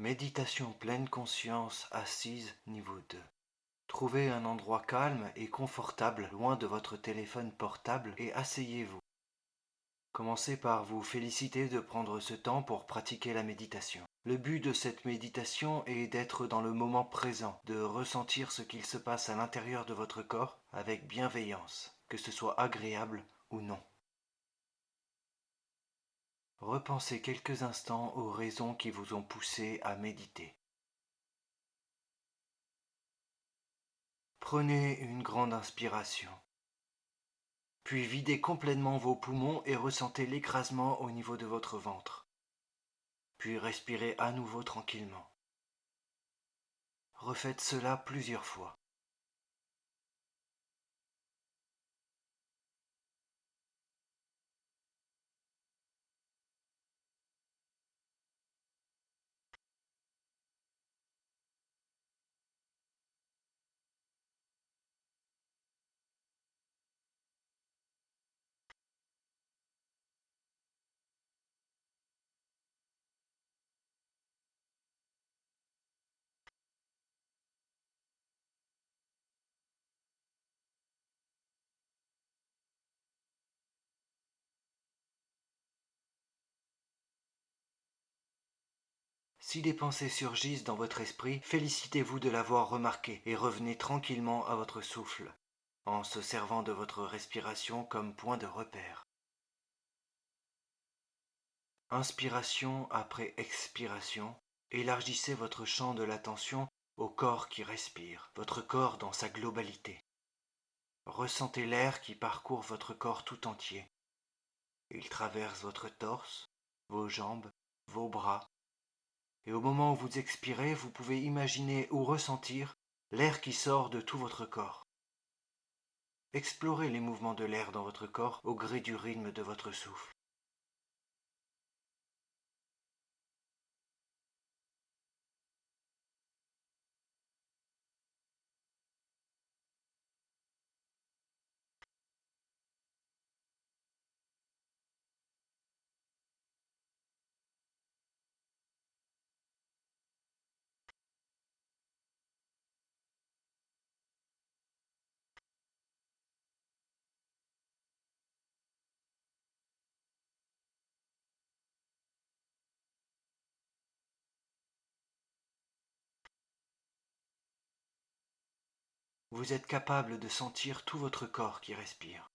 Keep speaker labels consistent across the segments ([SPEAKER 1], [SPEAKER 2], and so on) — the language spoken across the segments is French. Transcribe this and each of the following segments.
[SPEAKER 1] Méditation pleine conscience assise niveau 2. Trouvez un endroit calme et confortable loin de votre téléphone portable et asseyez-vous. Commencez par vous féliciter de prendre ce temps pour pratiquer la méditation. Le but de cette méditation est d'être dans le moment présent, de ressentir ce qu'il se passe à l'intérieur de votre corps avec bienveillance, que ce soit agréable ou non. Repensez quelques instants aux raisons qui vous ont poussé à méditer. Prenez une grande inspiration. Puis videz complètement vos poumons et ressentez l'écrasement au niveau de votre ventre. Puis respirez à nouveau tranquillement. Refaites cela plusieurs fois. Si des pensées surgissent dans votre esprit, félicitez-vous de l'avoir remarqué et revenez tranquillement à votre souffle, en se servant de votre respiration comme point de repère. Inspiration après expiration, élargissez votre champ de l'attention au corps qui respire, votre corps dans sa globalité. Ressentez l'air qui parcourt votre corps tout entier. Il traverse votre torse, vos jambes, vos bras. Et au moment où vous expirez, vous pouvez imaginer ou ressentir l'air qui sort de tout votre corps. Explorez les mouvements de l'air dans votre corps au gré du rythme de votre souffle. Vous êtes capable de sentir tout votre corps qui respire.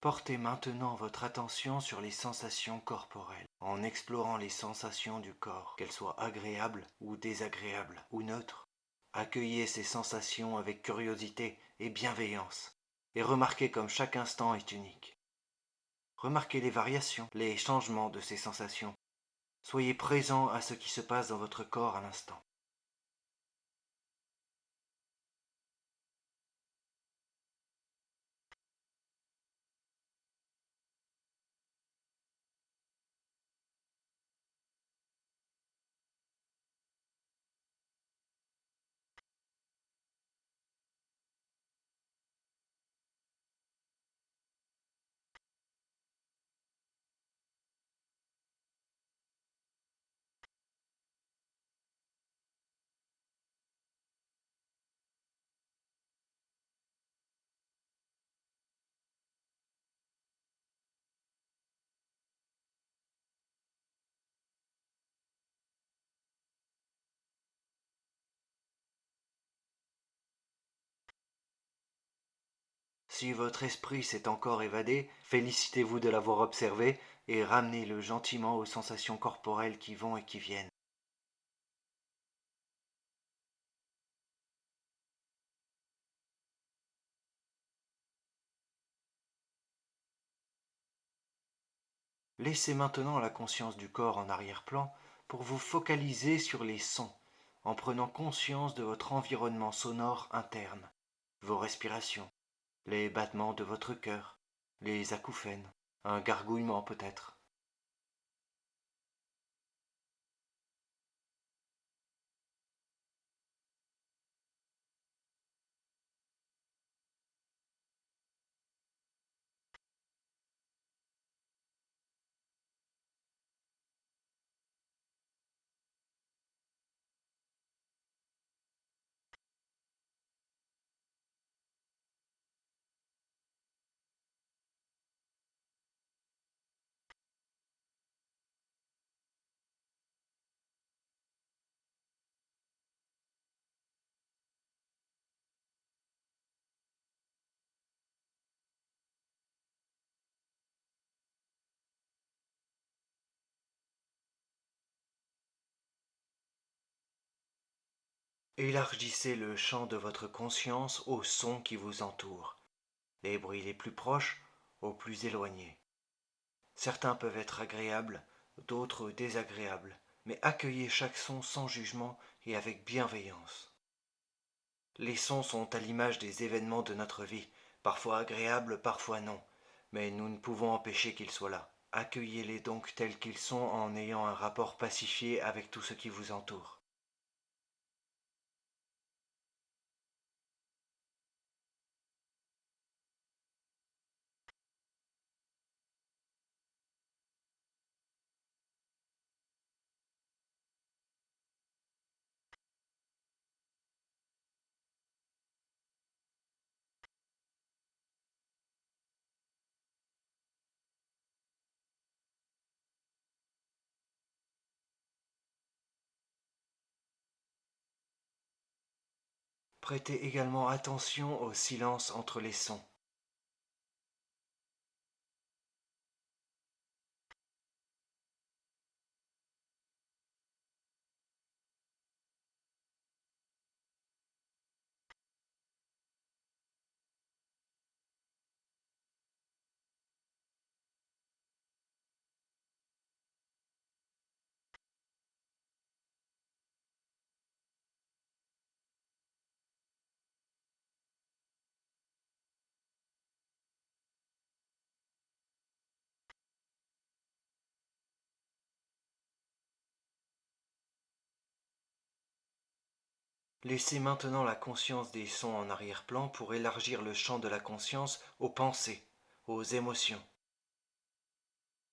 [SPEAKER 1] Portez maintenant votre attention sur les sensations corporelles, en explorant les sensations du corps, qu'elles soient agréables ou désagréables ou neutres. Accueillez ces sensations avec curiosité et bienveillance, et remarquez comme chaque instant est unique. Remarquez les variations, les changements de ces sensations. Soyez présent à ce qui se passe dans votre corps à l'instant. Si votre esprit s'est encore évadé, félicitez-vous de l'avoir observé et ramenez-le gentiment aux sensations corporelles qui vont et qui viennent. Laissez maintenant la conscience du corps en arrière-plan pour vous focaliser sur les sons, en prenant conscience de votre environnement sonore interne, vos respirations, les battements de votre cœur, les acouphènes, un gargouillement peut-être. Élargissez le champ de votre conscience aux sons qui vous entourent, les bruits les plus proches aux plus éloignés. Certains peuvent être agréables, d'autres désagréables, mais accueillez chaque son sans jugement et avec bienveillance. Les sons sont à l'image des événements de notre vie, parfois agréables, parfois non, mais nous ne pouvons empêcher qu'ils soient là. Accueillez-les donc tels qu'ils sont en ayant un rapport pacifié avec tout ce qui vous entoure. Prêtez également attention au silence entre les sons. Laissez maintenant la conscience des sons en arrière-plan pour élargir le champ de la conscience aux pensées, aux émotions.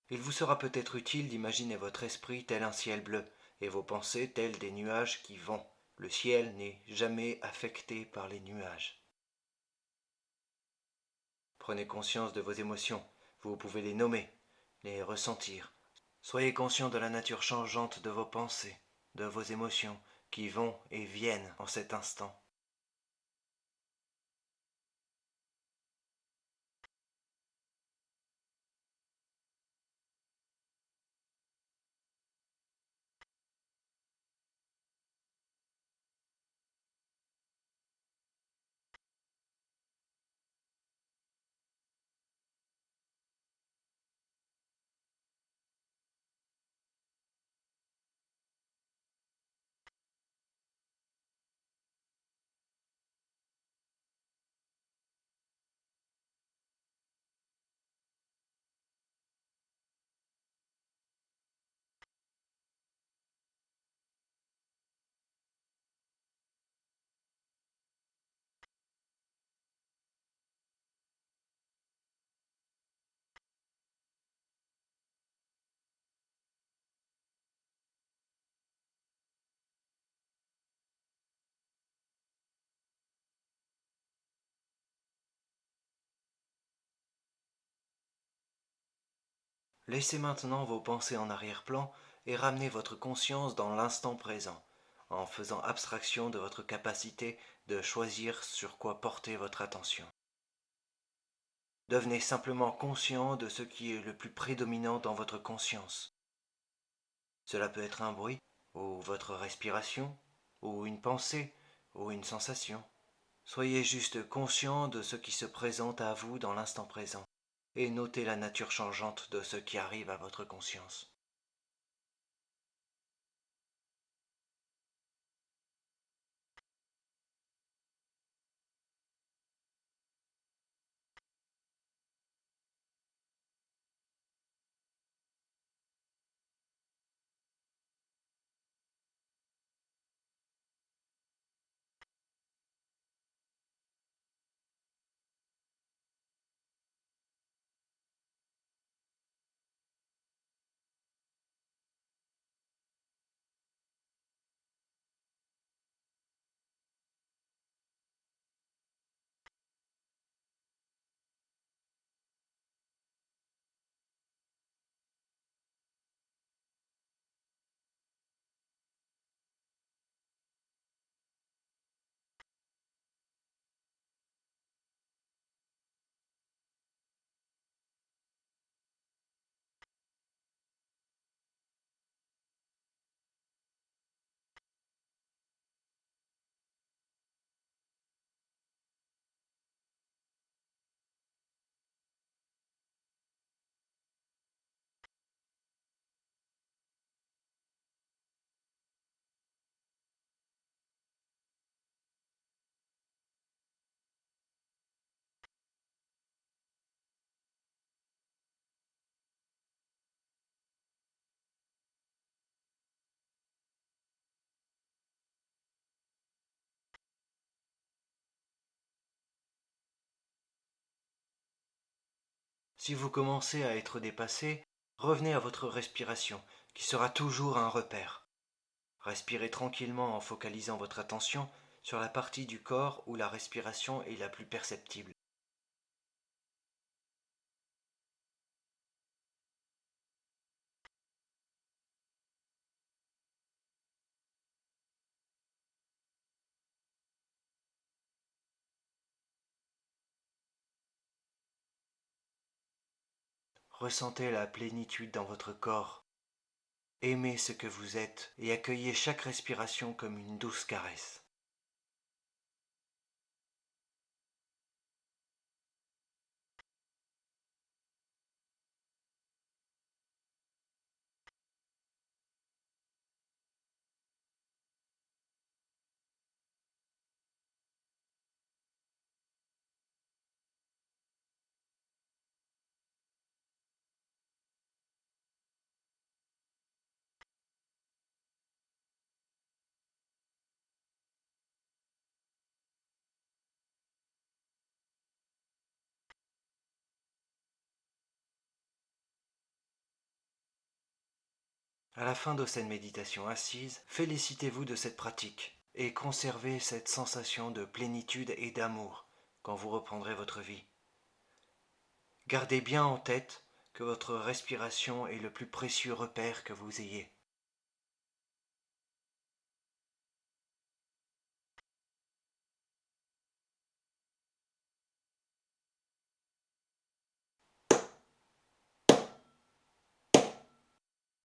[SPEAKER 1] Il vous sera peut-être utile d'imaginer votre esprit tel un ciel bleu et vos pensées telles des nuages qui vont. Le ciel n'est jamais affecté par les nuages. Prenez conscience de vos émotions, vous pouvez les nommer, les ressentir. Soyez conscient de la nature changeante de vos pensées, de vos émotions qui vont et viennent en cet instant. Laissez maintenant vos pensées en arrière-plan et ramenez votre conscience dans l'instant présent, en faisant abstraction de votre capacité de choisir sur quoi porter votre attention. Devenez simplement conscient de ce qui est le plus prédominant dans votre conscience. Cela peut être un bruit, ou votre respiration, ou une pensée, ou une sensation. Soyez juste conscient de ce qui se présente à vous dans l'instant présent, et notez la nature changeante de ce qui arrive à votre conscience. Si vous commencez à être dépassé, revenez à votre respiration, qui sera toujours un repère. Respirez tranquillement en focalisant votre attention sur la partie du corps où la respiration est la plus perceptible. Ressentez la plénitude dans votre corps. Aimez ce que vous êtes et accueillez chaque respiration comme une douce caresse. À la fin de cette méditation assise, félicitez-vous de cette pratique et conservez cette sensation de plénitude et d'amour quand vous reprendrez votre vie. Gardez bien en tête que votre respiration est le plus précieux repère que vous ayez.